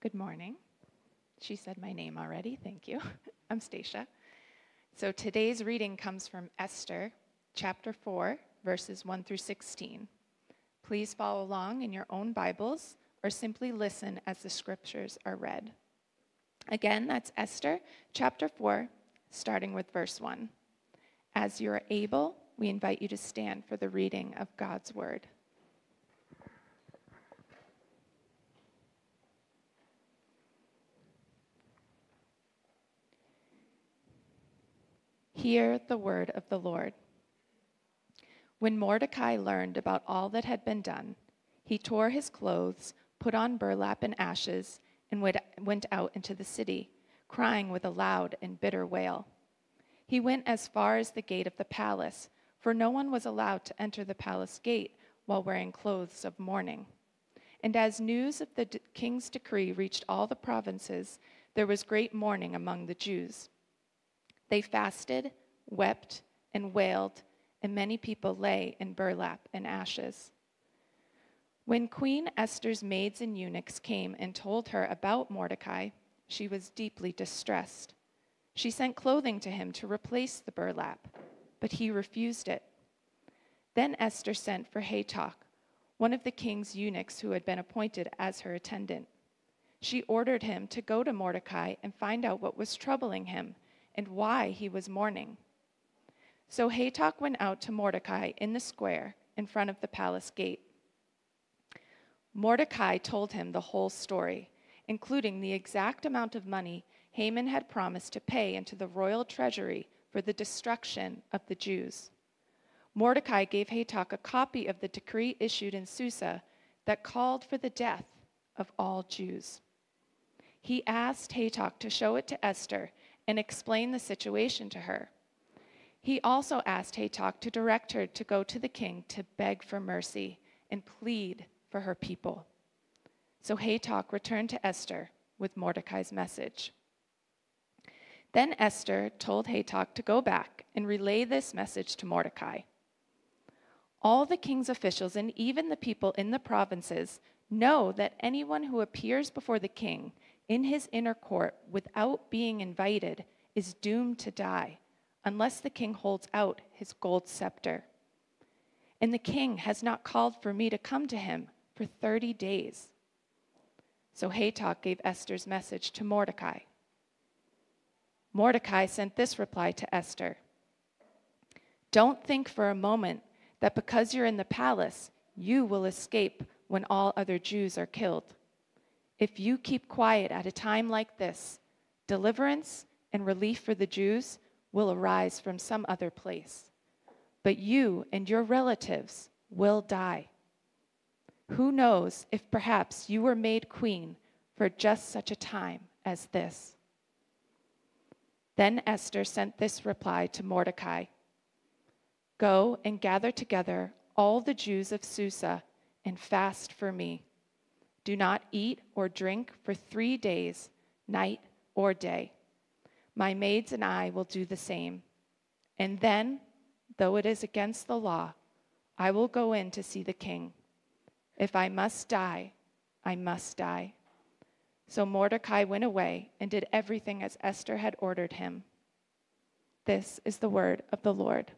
Good morning. She said my name already. Thank you. I'm Stacia. So today's reading comes from Esther, chapter 4, verses 1 through 16. Please follow along in your own Bibles or simply listen as the scriptures are read. Again, that's Esther, chapter 4, starting with verse 1. As you are able, we invite you to stand for the reading of God's word. Hear the word of the Lord. When Mordecai learned about all that had been done, he tore his clothes, put on burlap and ashes, and went out into the city, crying with a loud and bitter wail. He went as far as the gate of the palace, for no one was allowed to enter the palace gate while wearing clothes of mourning. And as news of the king's decree reached all the provinces, there was great mourning among the Jews. They fasted, wept, and wailed, and many people lay in burlap and ashes. When Queen Esther's maids and eunuchs came and told her about Mordecai, she was deeply distressed. She sent clothing to him to replace the burlap, but he refused it. Then Esther sent for Hatach, one of the king's eunuchs who had been appointed as her attendant. She ordered him to go to Mordecai and find out what was troubling him and why he was mourning. So Hatach went out to Mordecai in the square in front of the palace gate. Mordecai told him the whole story, including the exact amount of money Haman had promised to pay into the royal treasury for the destruction of the Jews. Mordecai gave Hatach a copy of the decree issued in Susa that called for the death of all Jews. He asked Hatach to show it to Esther and explain the situation to her. He also asked Hatach to direct her to go to the king to beg for mercy and plead for her people. So Hatach returned to Esther with Mordecai's message. Then Esther told Hatach to go back and relay this message to Mordecai. All the king's officials and even the people in the provinces know that anyone who appears before the king in his inner court without being invited is doomed to die, unless the king holds out his gold scepter. And the king has not called for me to come to him for 30 days. So Hatach gave Esther's message to Mordecai. Mordecai sent this reply to Esther. Don't think for a moment that because you're in the palace, you will escape when all other Jews are killed. If you keep quiet at a time like this, deliverance and relief for the Jews will arise from some other place. But you and your relatives will die. Who knows if perhaps you were made queen for just such a time as this? Then Esther sent this reply to Mordecai. Go and gather together all the Jews of Susa and fast for me. Do not eat or drink for 3 days, night or day. My maids and I will do the same. And then, though it is against the law, I will go in to see the king. If I must die, I must die. So Mordecai went away and did everything as Esther had ordered him. This is the word of the Lord.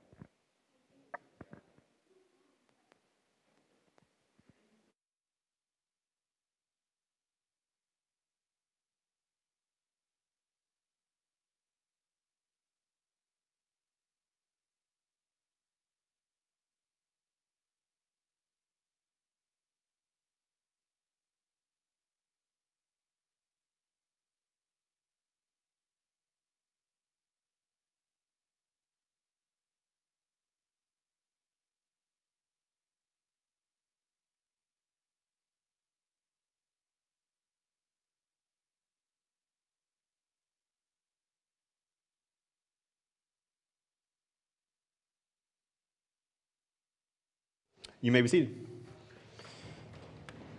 You may be seated.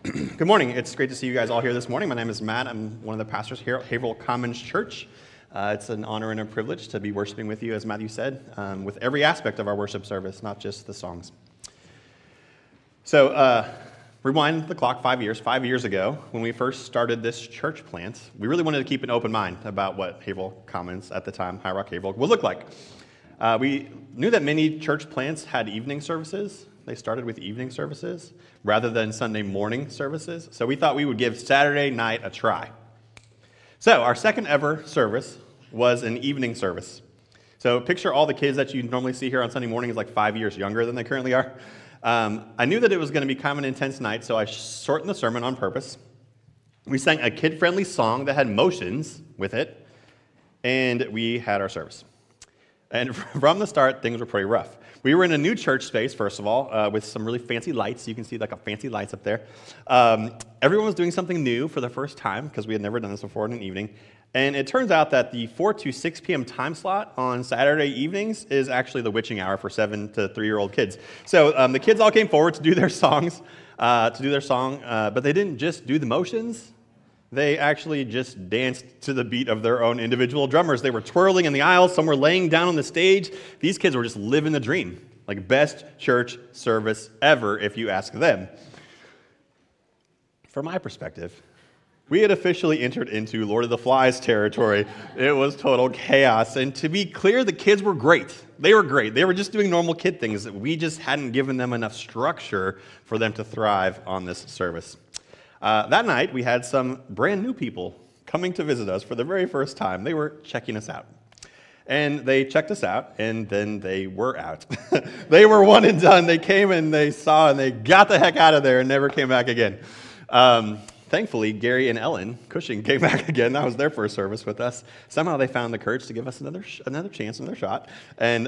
Good morning. It's great to see you guys all here this morning. My name is Matt. I'm one of the pastors here at Haverhill Commons Church. It's an honor and a privilege to be worshiping with you, as Matthew said, with every aspect of our worship service, not just the songs. So Rewind the clock 5 years. 5 years ago, when we first started this church plant, we really wanted to keep an open mind about what Haverhill Commons at the time, High Rock Haverhill, would look like. We knew that many church plants had evening services. They started with evening services rather than Sunday morning services. So we thought we would give Saturday night a try. So our second ever service was an evening service. So picture all the kids that you normally see here on Sunday mornings like 5 years younger than they currently are. I knew that it was going to be kind of an intense night, so I shortened the sermon on purpose. We sang a kid-friendly song that had motions with it, and we had our service. And from the start, things were pretty rough. We were in a new church space, first of all, with some really fancy lights. You can see like a fancy lights up there. Everyone was doing something new for the first time because we had never done this before in an evening. And it turns out that the 4 to 6 p.m. time slot on Saturday evenings is actually the witching hour for 7 to 3-year-old kids. So the kids all came forward to do their songs, but they didn't just do the motions. They actually just danced to the beat of their own individual drummers. They were twirling in the aisles. Some were laying down on the stage. These kids were just living the dream. Like best church service ever, if you ask them. From my perspective, we had officially entered into Lord of the Flies territory. It was total chaos. And to be clear, the kids were great. They were great. They were just doing normal kid things. We just hadn't given them enough structure for them to thrive on this service. That night, we had some brand new people coming to visit us for the very first time. They were checking us out. And they checked us out, and then they were out. They were one and done. They came and they saw, and they got the heck out of there and never came back again. Thankfully, Gary and Ellen Cushing came back again. That was their first service with us. Somehow they found the courage to give us another chance, another shot. And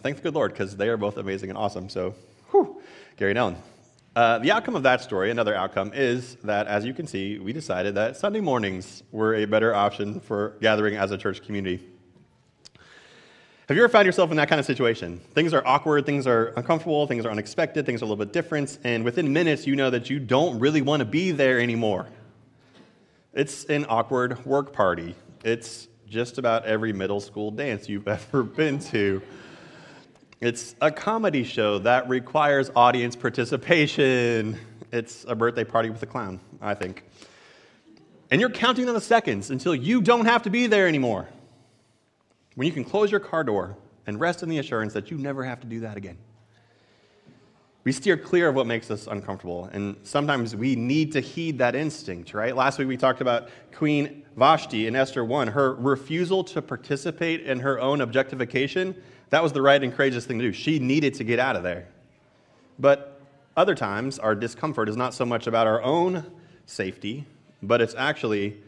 thank the good Lord, because they are both amazing and awesome. So, Gary and Ellen. The outcome of that story, another outcome, is that, as you can see, we decided that Sunday mornings were a better option for gathering as a church community. Have you ever found yourself in that kind of situation? Things are awkward, things are uncomfortable, things are unexpected, things are a little bit different, and within minutes you know that you don't really want to be there anymore. It's an awkward work party. It's just about every middle school dance you've ever been to. It's a comedy show that requires audience participation. It's a birthday party with a clown, I think. And you're counting down the seconds until you don't have to be there anymore. When you can close your car door and rest in the assurance that you never have to do that again. We steer clear of what makes us uncomfortable, and sometimes we need to heed that instinct, right? Last week we talked about Queen Vashti in Esther 1, her refusal to participate in her own objectification. That was the right and courageous thing to do. She needed to get out of there. But other times, our discomfort is not so much about our own safety, but it's actually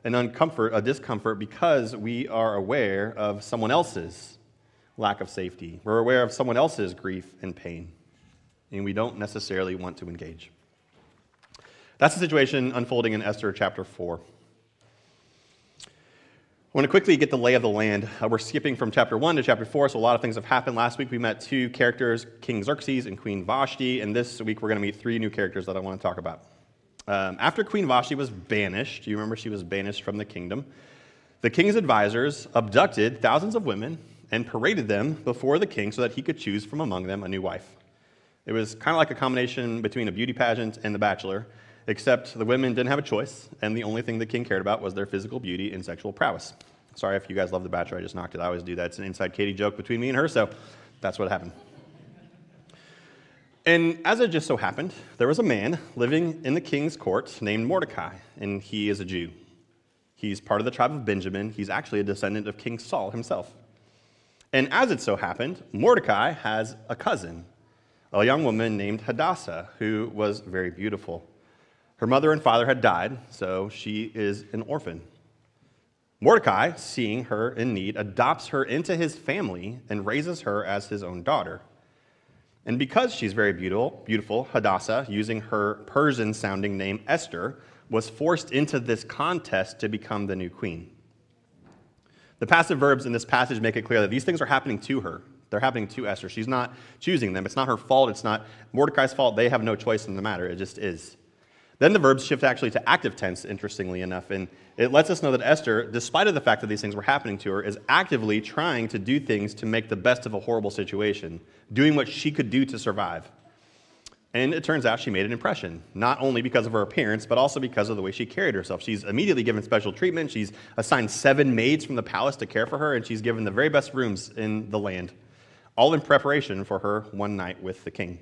a discomfort because we are aware of someone else's lack of safety. We're aware of someone else's grief and pain, and we don't necessarily want to engage. That's the situation unfolding in Esther chapter 4. I want to quickly get the lay of the land. We're skipping from chapter 1 to chapter 4, so a lot of things have happened. Last week we met 2 characters, King Xerxes and Queen Vashti, and this week we're going to meet 3 new characters that I want to talk about. After Queen Vashti was banished, you remember she was banished from the kingdom, the king's advisors abducted thousands of women and paraded them before the king so that he could choose from among them a new wife. It was kind of like a combination between a beauty pageant and The Bachelor, except the women didn't have a choice, and the only thing the king cared about was their physical beauty and sexual prowess. Sorry if you guys love The Bachelor, I just knocked it. I always do that. It's an inside Katie joke between me and her, so that's what happened. And as it just so happened, there was a man living in the king's court named Mordecai, and he is a Jew. He's part of the tribe of Benjamin. He's actually a descendant of King Saul himself. And as it so happened, Mordecai has a cousin, a young woman named Hadassah, who was very beautiful. Her mother and father had died, so she is an orphan. Mordecai, seeing her in need, adopts her into his family and raises her as his own daughter. And because she's very beautiful, Hadassah, using her Persian-sounding name Esther, was forced into this contest to become the new queen. The passive verbs in this passage make it clear that these things are happening to her. They're happening to Esther. She's not choosing them. It's not her fault. It's not Mordecai's fault. They have no choice in the matter. It just is. Then the verbs shift actually to active tense, interestingly enough, and it lets us know that Esther, despite of the fact that these things were happening to her, is actively trying to do things to make the best of a horrible situation, doing what she could do to survive. And it turns out she made an impression, not only because of her appearance, but also because of the way she carried herself. She's immediately given special treatment. She's assigned 7 maids from the palace to care for her, and she's given the very best rooms in the land, all in preparation for her one night with the king.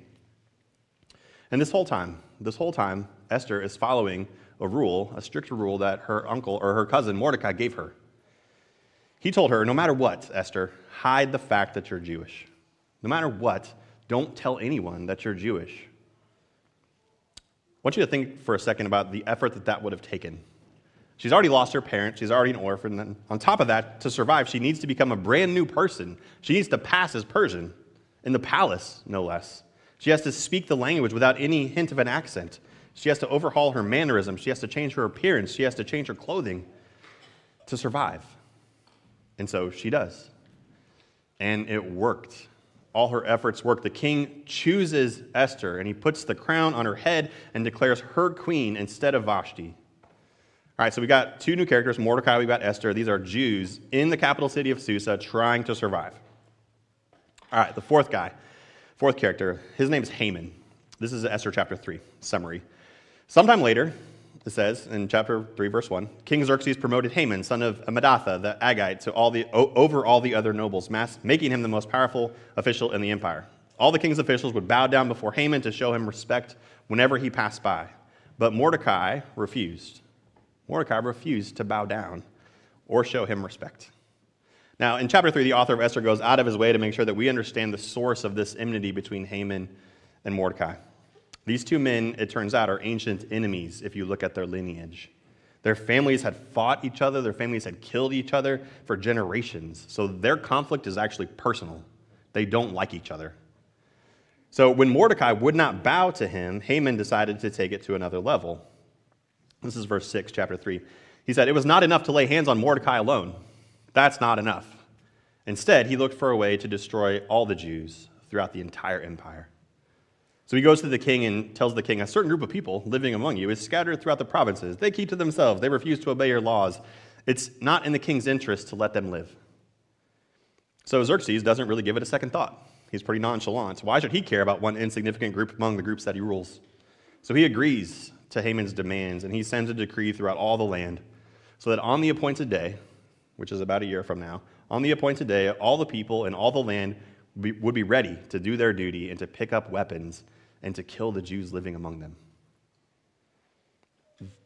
And this whole time, Esther is following a strict rule that her uncle or her cousin Mordecai gave her. He told her, no matter what, Esther, hide the fact that you're Jewish. No matter what, don't tell anyone that you're Jewish. I want you to think for a second about the effort that would have taken. She's already lost her parents. She's already an orphan. And on top of that, to survive, she needs to become a brand new person. She needs to pass as Persian, in the palace, no less. She has to speak the language without any hint of an accent. She has to overhaul her mannerisms. She has to change her appearance. She has to change her clothing to survive. And so she does. And it worked. All her efforts work. The king chooses Esther, and he puts the crown on her head and declares her queen instead of Vashti. All right, so we got 2 new characters, Mordecai, we got Esther. These are Jews in the capital city of Susa trying to survive. All right, the fourth character, his name is Haman. This is Esther chapter 3 summary. Sometime later, it says in chapter 3, verse 1, King Xerxes promoted Haman, son of Ammedatha, the Agagite, over all the other nobles, making him the most powerful official in the empire. All the king's officials would bow down before Haman to show him respect whenever he passed by. But Mordecai refused. Mordecai refused to bow down or show him respect. Now, in chapter 3, the author of Esther goes out of his way to make sure that we understand the source of this enmity between Haman and Mordecai. These 2 men, it turns out, are ancient enemies if you look at their lineage. Their families had fought each other. Their families had killed each other for generations. So their conflict is actually personal. They don't like each other. So when Mordecai would not bow to him, Haman decided to take it to another level. This is verse 6, chapter 3. He said, it was not enough to lay hands on Mordecai alone. That's not enough. Instead, he looked for a way to destroy all the Jews throughout the entire empire. So he goes to the king and tells the king, a certain group of people living among you is scattered throughout the provinces. They keep to themselves. They refuse to obey your laws. It's not in the king's interest to let them live. So Xerxes doesn't really give it a second thought. He's pretty nonchalant. Why should he care about one insignificant group among the groups that he rules? So he agrees to Haman's demands, and he sends a decree throughout all the land so that on the appointed day, which is about a year from now, on the appointed day, all the people in all the land would be ready to do their duty and to pick up weapons and to kill the Jews living among them.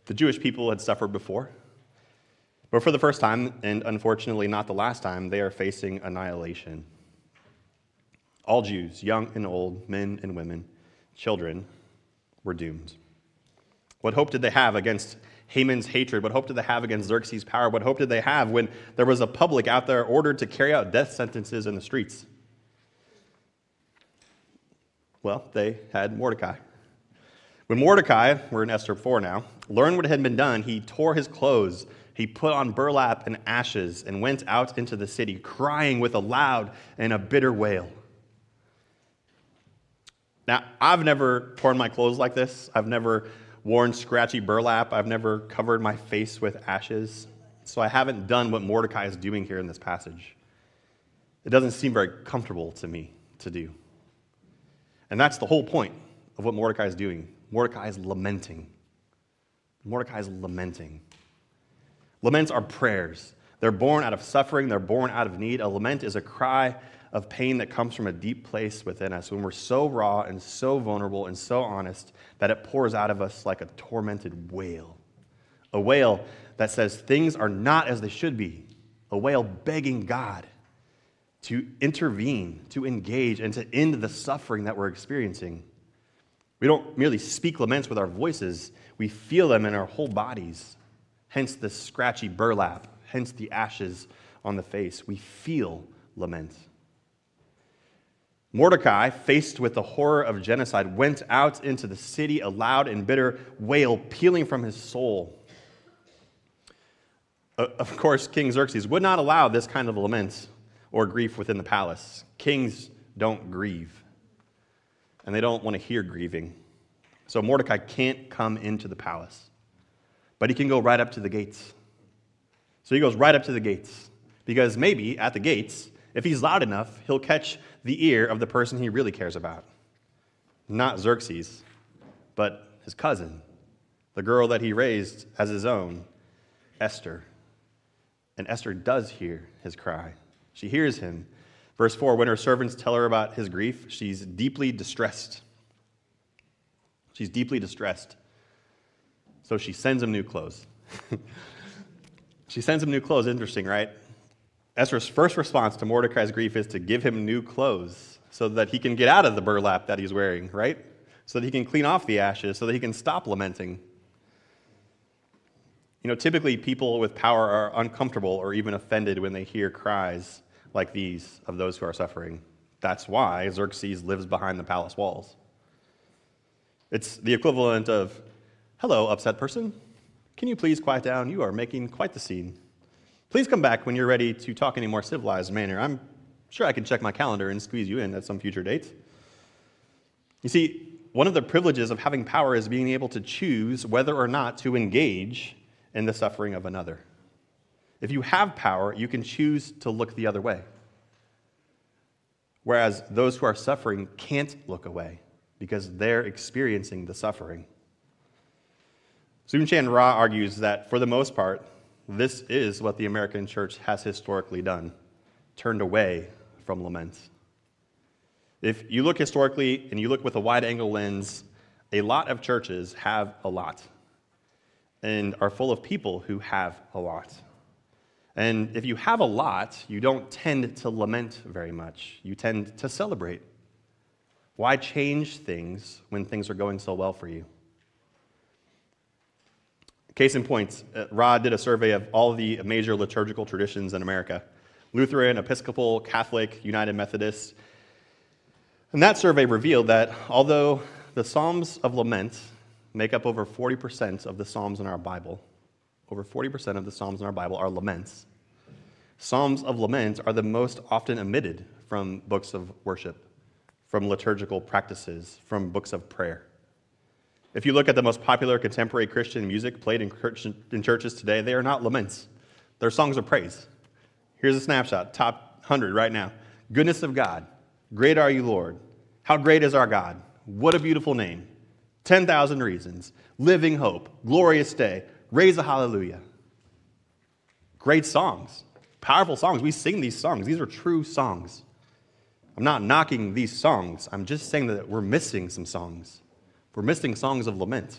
The Jewish people had suffered before, but for the first time, and unfortunately not the last time, they are facing annihilation. All Jews, young and old, men and women, children, were doomed. What hope did they have against Haman's hatred? What hope did they have against Xerxes' power? What hope did they have when there was a public out there ordered to carry out death sentences in the streets? Well, they had Mordecai. When Mordecai, we're in Esther 4 now, learned what had been done, he tore his clothes, he put on burlap and ashes, and went out into the city, crying with a loud and a bitter wail. Now, I've never torn my clothes like this. I've never worn scratchy burlap. I've never covered my face with ashes. So I haven't done what Mordecai is doing here in this passage. It doesn't seem very comfortable to me to do. And that's the whole point of what Mordecai is doing. Mordecai is lamenting. Mordecai is lamenting. Laments are prayers. They're born out of suffering. They're born out of need. A lament is a cry of pain that comes from a deep place within us when we're so raw and so vulnerable and so honest that it pours out of us like a tormented wail. A wail that says things are not as they should be. A wail begging God to intervene, to engage, and to end the suffering that we're experiencing. We don't merely speak laments with our voices, we feel them in our whole bodies. Hence the scratchy burlap, hence the ashes on the face. We feel lament. Mordecai, faced with the horror of genocide, went out into the city, a loud and bitter wail pealing from his soul. Of course, King Xerxes would not allow this kind of lament or grief within the palace. Kings don't grieve, and they don't want to hear grieving. So Mordecai can't come into the palace, but he can go right up to the gates. So he goes right up to the gates, because maybe at the gates, if he's loud enough, he'll catch the ear of the person he really cares about, not Xerxes, but his cousin, the girl that he raised as his own, Esther. And Esther does hear his cry. She hears him. Verse 4, when her servants tell her about his grief, she's deeply distressed. She's deeply distressed. So she sends him new clothes. She sends him new clothes. Interesting, right? Esther's first response to Mordecai's grief is to give him new clothes so that he can get out of the burlap that he's wearing, right? So that he can clean off the ashes, so that he can stop lamenting. You know, typically people with power are uncomfortable or even offended when they hear cries like these of those who are suffering. That's why Xerxes lives behind the palace walls. It's the equivalent of, hello, upset person. Can you please quiet down? You are making quite the scene. Please come back when you're ready to talk in a more civilized manner. I'm sure I can check my calendar and squeeze you in at some future date. You see, one of the privileges of having power is being able to choose whether or not to engage in the suffering of another. If you have power, you can choose to look the other way. Whereas those who are suffering can't look away because they're experiencing the suffering. Soong-Chan Rah argues that, for the most part, this is what the American church has historically done, turned away from lament. If you look historically and you look with a wide-angle lens, a lot of churches have a lot and are full of people who have a lot. And if you have a lot, you don't tend to lament very much. You tend to celebrate. Why change things when things are going so well for you? Case in point, Rod did a survey of all the major liturgical traditions in America: Lutheran, Episcopal, Catholic, United Methodist. And that survey revealed that although the Psalms of Lament make up over 40% of the Psalms in our Bible, over 40% of the Psalms in our Bible are laments. Psalms of Lament are the most often omitted from books of worship, from liturgical practices, from books of prayer. If you look at the most popular contemporary Christian music played in churches today, they are not laments. They're songs of praise. Here's a snapshot, top 100 right now. Goodness of God, great are you, Lord. How great is our God. What a beautiful name. 10,000 reasons. Living hope. Glorious day. Raise a hallelujah. Great songs. Powerful songs. We sing these songs. These are true songs. I'm not knocking these songs. I'm just saying that we're missing some songs. We're missing songs of lament.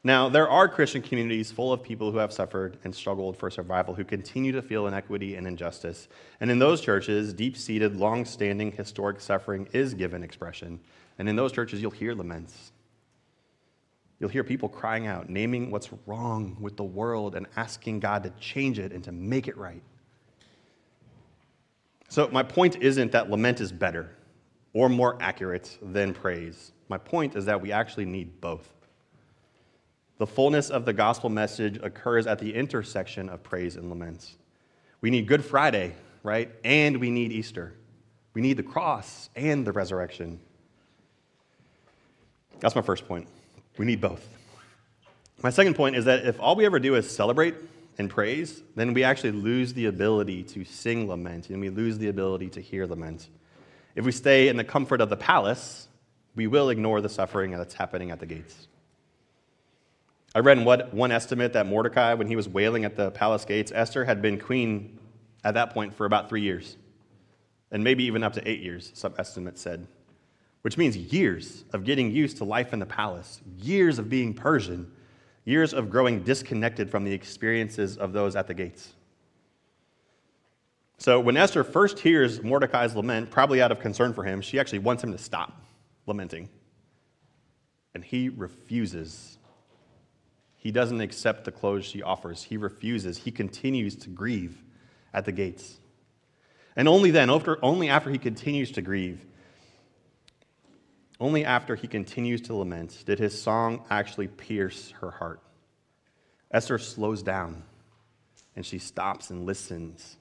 Now, there are Christian communities full of people who have suffered and struggled for survival, who continue to feel inequity and injustice. And in those churches, deep-seated, long-standing, historic suffering is given expression. And in those churches, you'll hear laments. You'll hear people crying out, naming what's wrong with the world and asking God to change it and to make it right. So my point isn't that lament is better or more accurate than praise. My point is that we actually need both. The fullness of the gospel message occurs at the intersection of praise and lament. We need Good Friday, right? And we need Easter. We need the cross and the resurrection. That's my first point. We need both. My second point is that if all we ever do is celebrate and praise, then we actually lose the ability to sing lament, and we lose the ability to hear lament. If we stay in the comfort of the palace, we will ignore the suffering that's happening at the gates. I read in one estimate that Mordecai, when he was wailing at the palace gates, Esther had been queen at that point for about 3 years, and maybe even up to 8 years, some estimates said, which means years of getting used to life in the palace, years of being Persian, years of growing disconnected from the experiences of those at the gates. So when Esther first hears Mordecai's lament, probably out of concern for him, she actually wants him to stop lamenting. And he refuses. He doesn't accept the clothes she offers. He refuses. He continues to grieve at the gates. And only then, only after he continues to grieve, only after he continues to lament, did his song actually pierce her heart. Esther slows down, and she stops and listens.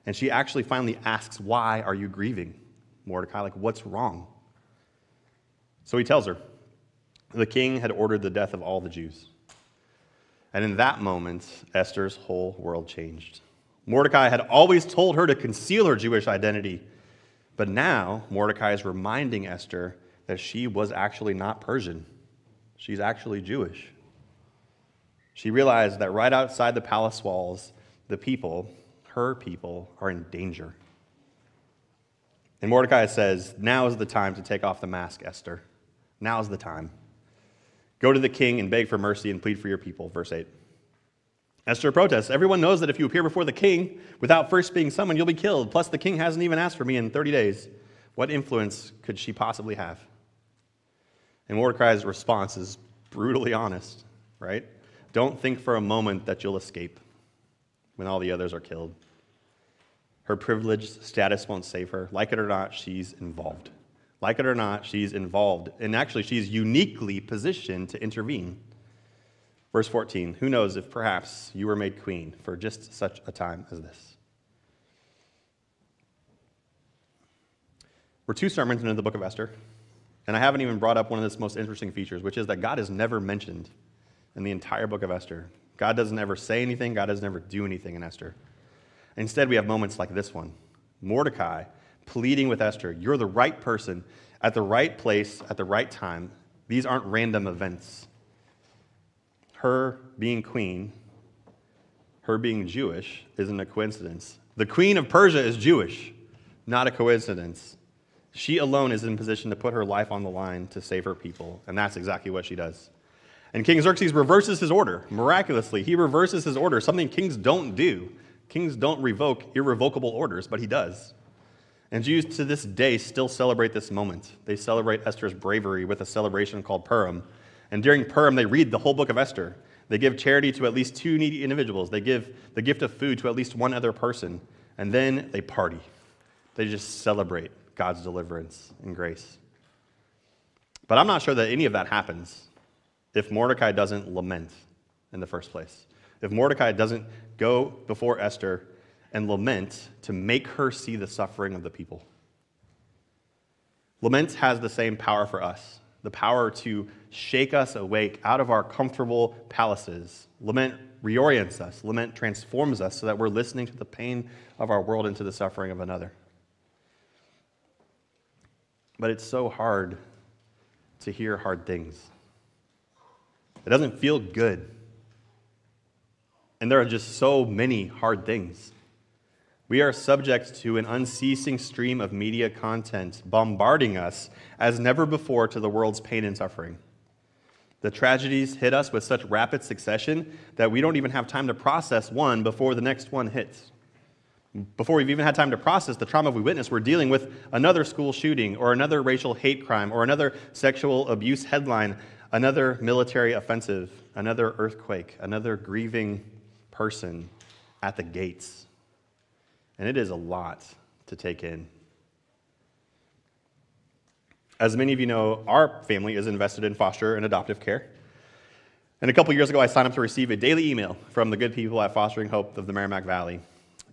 And she actually finally asks, "Why are you grieving, Mordecai? Like, what's wrong?" So he tells her, the king had ordered the death of all the Jews. And in that moment, Esther's whole world changed. Mordecai had always told her to conceal her Jewish identity, But now Mordecai is reminding Esther that she was actually not Persian. She's actually Jewish. She realized that right outside the palace walls, the people, her people, are in danger. And Mordecai says, now is the time to take off the mask, Esther. Now is the time. Go to the king and beg for mercy and plead for your people, verse 8. Esther protests, everyone knows that if you appear before the king without first being summoned, you'll be killed. Plus, the king hasn't even asked for me in 30 days. What influence could she possibly have? And Mordecai's response is brutally honest, right? Don't think for a moment that you'll escape when all the others are killed. Her privileged status won't save her. Like it or not, she's involved. Like it or not, she's involved. And actually, she's uniquely positioned to intervene. Verse 14, who knows if perhaps you were made queen for just such a time as this? We're 2 sermons into the book of Esther, and I haven't even brought up one of its most interesting features, which is that God is never mentioned in the entire book of Esther. God doesn't ever say anything. God doesn't ever do anything in Esther. Instead, we have moments like this one. Mordecai pleading with Esther, you're the right person at the right place at the right time. These aren't random events. Her being queen, her being Jewish, isn't a coincidence. The queen of Persia is Jewish, not a coincidence. She alone is in position to put her life on the line to save her people, and that's exactly what she does. And King Xerxes reverses his order. Miraculously, he reverses his order, something kings don't do. Kings don't revoke irrevocable orders, but he does. And Jews to this day still celebrate this moment. They celebrate Esther's bravery with a celebration called Purim. And during Purim, they read the whole book of Esther. They give charity to at least 2 needy individuals. They give the gift of food to at least 1 other person. And then they party. They just celebrate God's deliverance and grace. But I'm not sure that any of that happens if Mordecai doesn't lament in the first place. If Mordecai doesn't go before Esther and lament to make her see the suffering of the people. Lament has the same power for us, the power to shake us awake out of our comfortable palaces. Lament reorients us. Lament transforms us so that we're listening to the pain of our world and to the suffering of another. But it's so hard to hear hard things. It doesn't feel good. And there are just so many hard things. We are subject to an unceasing stream of media content bombarding us as never before to the world's pain and suffering. The tragedies hit us with such rapid succession that we don't even have time to process one before the next one hits. Before we've even had time to process the trauma we witnessed, we're dealing with another school shooting or another racial hate crime or another sexual abuse headline, another military offensive, another earthquake, another grieving person at the gates. And it is a lot to take in. As many of you know, our family is invested in foster and adoptive care. And a couple years ago, I signed up to receive a daily email from the good people at Fostering Hope of the Merrimack Valley.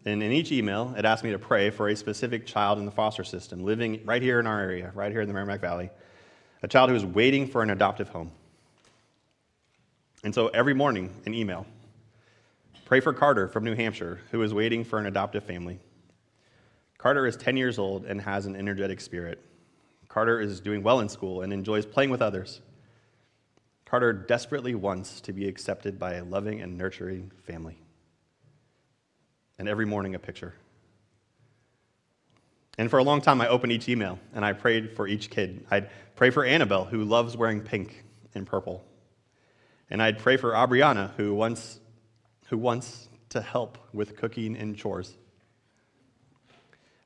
And in each email, it asked me to pray for a specific child in the foster system living right here in our area, right here in the Merrimack Valley, a child who is waiting for an adoptive home. And so every morning, an email. Pray for Carter from New Hampshire, who is waiting for an adoptive family. Carter is 10 years old and has an energetic spirit. Carter is doing well in school and enjoys playing with others. Carter desperately wants to be accepted by a loving and nurturing family. And every morning, a picture. And for a long time, I opened each email, and I prayed for each kid. I'd pray for Annabelle, who loves wearing pink and purple. And I'd pray for Aubriana, who wants to help with cooking and chores.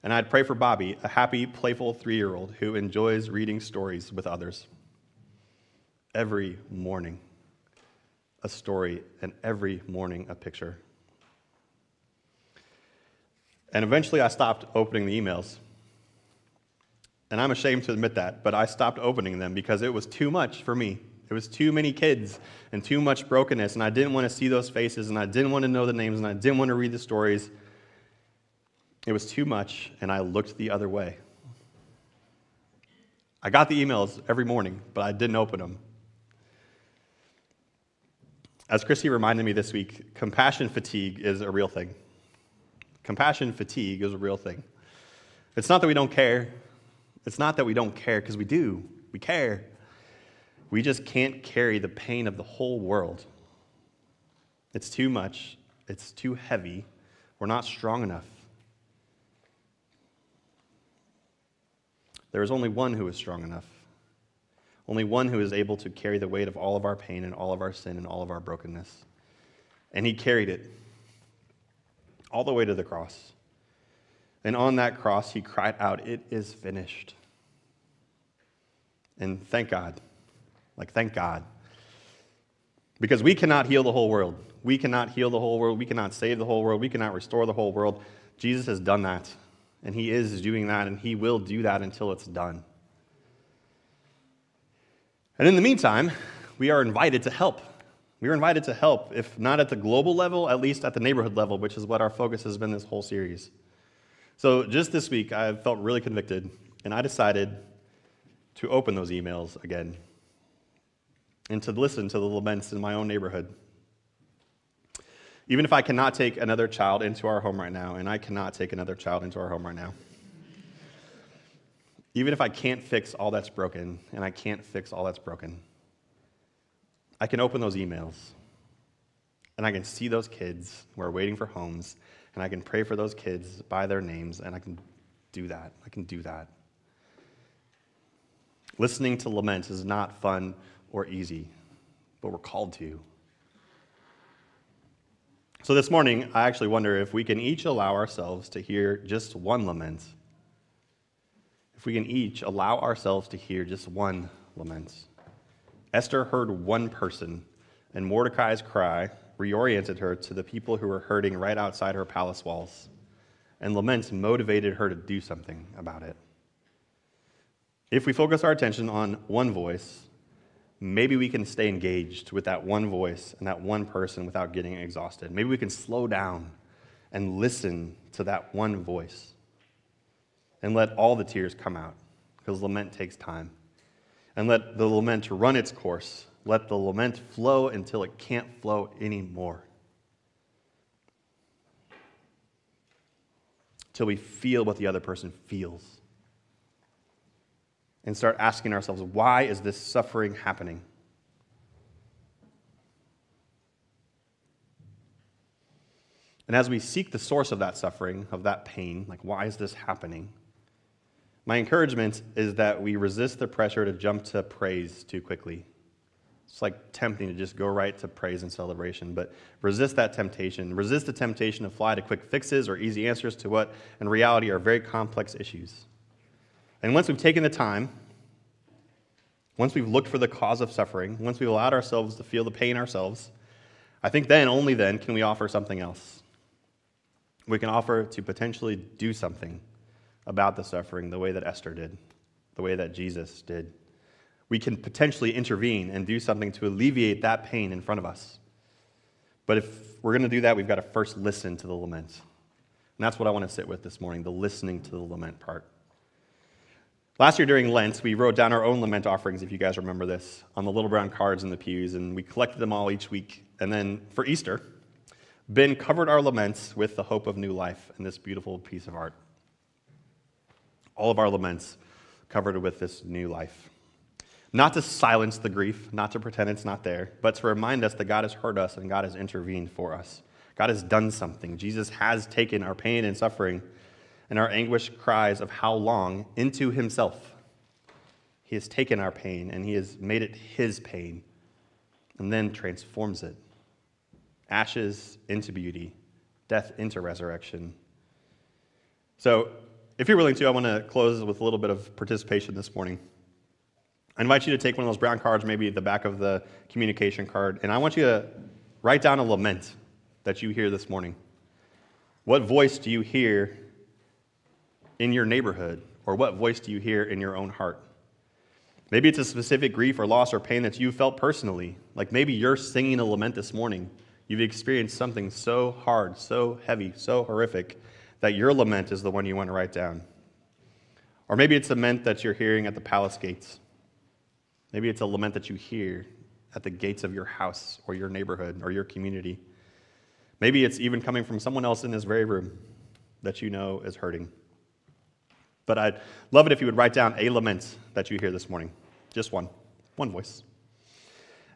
And I'd pray for Bobby, a happy, playful 3-year-old who enjoys reading stories with others. Every morning, a story, and every morning, a picture. And eventually, I stopped opening the emails. And I'm ashamed to admit that, but I stopped opening them because it was too much for me. It was too many kids and too much brokenness, and I didn't want to see those faces, and I didn't want to know the names, and I didn't want to read the stories. It was too much, and I looked the other way. I got the emails every morning, but I didn't open them. As Christy reminded me this week, compassion fatigue is a real thing. Compassion fatigue is a real thing. It's not that we don't care. It's not that we don't care, because we do. We care. We just can't carry the pain of the whole world. It's too much. It's too heavy. We're not strong enough. There is only one who is strong enough. Only one who is able to carry the weight of all of our pain and all of our sin and all of our brokenness. And he carried it all the way to the cross. And on that cross, he cried out, "It is finished." And thank God. Thank God. Because we cannot heal the whole world. We cannot heal the whole world. We cannot save the whole world. We cannot restore the whole world. Jesus has done that. And he is doing that, and he will do that until it's done. And in the meantime, we are invited to help. We are invited to help, if not at the global level, at least at the neighborhood level, which is what our focus has been this whole series. So just this week, I felt really convicted, and I decided to open those emails again and to listen to the laments in my own neighborhood. Even if I cannot take another child into our home right now, and I cannot take another child into our home right now. Even if I can't fix all that's broken, and I can't fix all that's broken, I can open those emails, and I can see those kids who are waiting for homes, and I can pray for those kids by their names, and I can do that. I can do that. Listening to lament is not fun or easy, but we're called to. So this morning, I actually wonder if we can each allow ourselves to hear just one lament. If we can each allow ourselves to hear just one lament. Esther heard one person, and Mordecai's cry reoriented her to the people who were hurting right outside her palace walls. And lament motivated her to do something about it. If we focus our attention on one voice, maybe we can stay engaged with that one voice and that one person without getting exhausted. Maybe we can slow down and listen to that one voice and let all the tears come out, because lament takes time. And let the lament run its course. Let the lament flow until it can't flow anymore. Till we feel what the other person feels. And start asking ourselves, why is this suffering happening? And as we seek the source of that suffering, of that pain, why is this happening? My encouragement is that we resist the pressure to jump to praise too quickly. It's tempting to just go right to praise and celebration, but resist that temptation. Resist the temptation to fly to quick fixes or easy answers to what, in reality, are very complex issues. And once we've taken the time, once we've looked for the cause of suffering, once we've allowed ourselves to feel the pain ourselves, I think then, only then, can we offer something else. We can offer to potentially do something about the suffering the way that Esther did, the way that Jesus did. We can potentially intervene and do something to alleviate that pain in front of us. But if we're going to do that, we've got to first listen to the lament. And that's what I want to sit with this morning, the listening to the lament part. Last year during Lent, we wrote down our own lament offerings, if you guys remember this, on the little brown cards in the pews, and we collected them all each week. And then for Easter, Ben covered our laments with the hope of new life and this beautiful piece of art. All of our laments covered with this new life. Not to silence the grief, not to pretend it's not there, but to remind us that God has heard us and God has intervened for us. God has done something. Jesus has taken our pain and suffering and our anguish cries of how long into himself. He has taken our pain and he has made it his pain and then transforms it. Ashes into beauty, death into resurrection. So, if you're willing to, I want to close with a little bit of participation this morning. I invite you to take one of those brown cards, maybe at the back of the communication card, and I want you to write down a lament that you hear this morning. What voice do you hear in your neighborhood, or what voice do you hear in your own heart? Maybe it's a specific grief or loss or pain that you felt personally. Maybe you're singing a lament this morning. You've experienced something so hard, so heavy, so horrific, that your lament is the one you want to write down. Or maybe it's a lament that you're hearing at the palace gates. Maybe it's a lament that you hear at the gates of your house or your neighborhood or your community. Maybe it's even coming from someone else in this very room that you know is hurting. But I'd love it if you would write down a lament that you hear this morning. Just one voice.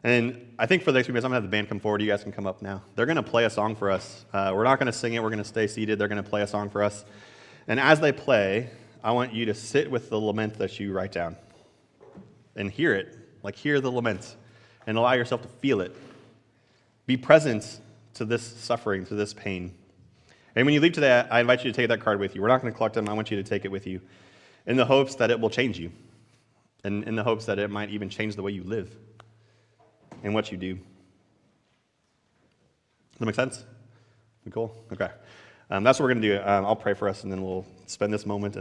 And I think for the next few minutes, I'm going to have the band come forward. You guys can come up now. They're going to play a song for us. We're not going to sing it. We're going to stay seated. They're going to play a song for us. And as they play, I want you to sit with the lament that you write down and hear it, like hear the lament, and allow yourself to feel it. Be present to this suffering, to this pain. And when you leave today, I invite you to take that card with you. We're not going to collect them. I want you to take it with you in the hopes that it will change you, and in the hopes that it might even change the way you live and what you do. Does that make sense? Cool? Okay. That's what we're going to do. I'll pray for us, and then we'll spend this moment.